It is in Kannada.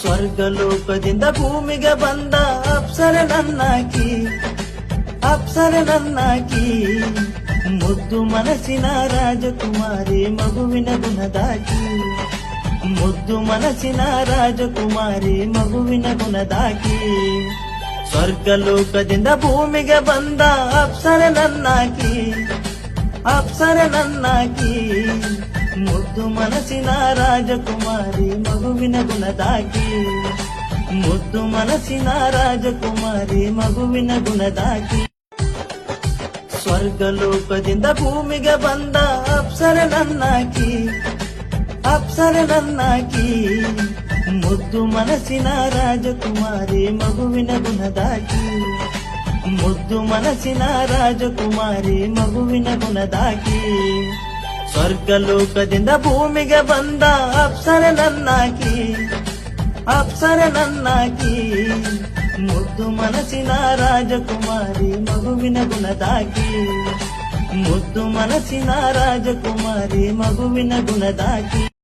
ಸ್ವರ್ಗಲೋಕದಿಂದ ಭೂಮಿಗೆ ಬಂದ ಅಪ್ಸರೆ ನನ್ನಾಕಿ, ಅಪ್ಸರೆ ನನ್ನಾಕಿ, ಮುದ್ದು ಮನಸ್ಸಿನ ರಾಜಕುಮಾರಿ ಮಗುವಿನ ಗುಣದಾಕಿ, ಮುದ್ದು ಮನಸ್ಸಿನ ರಾಜಕುಮಾರಿ ಮಗುವಿನ ಗುಣದಾಕಿ. ಸ್ವರ್ಗಲೋಕದಿಂದ ಭೂಮಿಗೆ ಬಂದ ಅಪ್ಸರೆ ನನ್ನಾಕಿ, ಅಪ್ಸರೆ ನನ್ನಾಕಿ, ಮುದ್ದು ಮನಸ್ಸಿನ ರಾಜಕುಮಾರಿ ಮಗುವಿನ ಗುಣದಾಕಿ, ಮುದ್ದು ಮನಸ್ಸಿನ ರಾಜಕುಮಾರಿ ಮಗುವಿನ ಗುಣದಾಕಿ. ಸ್ವರ್ಗಲೋಕದಿಂದ ಭೂಮಿಗೆ ಬಂದ ಅಪ್ಸರೆ ನನ್ನಾಕಿ, ಅಪ್ಸರೆ ನನ್ನಾಕಿ, ಮುದ್ದು ಮನಸ್ಸಿನ ರಾಜಕುಮಾರಿ ಮಗುವಿನ ಗುಣದಾಕಿ, ಮುದ್ದು ಮನಸ್ಸಿನ ರಾಜಕುಮಾರಿ ಮಗುವಿನ ಗುಣದಾಕಿ. ಸ್ವರ್ಗಲೋಕದಿಂದ ಭೂಮಿಗೆ ಬಂದ ಅಪ್ಸರೆ ನನ್ನಾಕಿ, ಅಪ್ಸರೆ ನನ್ನಾಕಿ, ಮುದ್ದು ಮನಸ್ಸಿನ ರಾಜಕುಮಾರಿ ಮಗುವಿನ ಗುಣದಾಕಿ, ಮುದ್ದು ಮನಸ್ಸಿನ ರಾಜಕುಮಾರಿ ಮಗುವಿನ ಗುಣದಾಕಿ.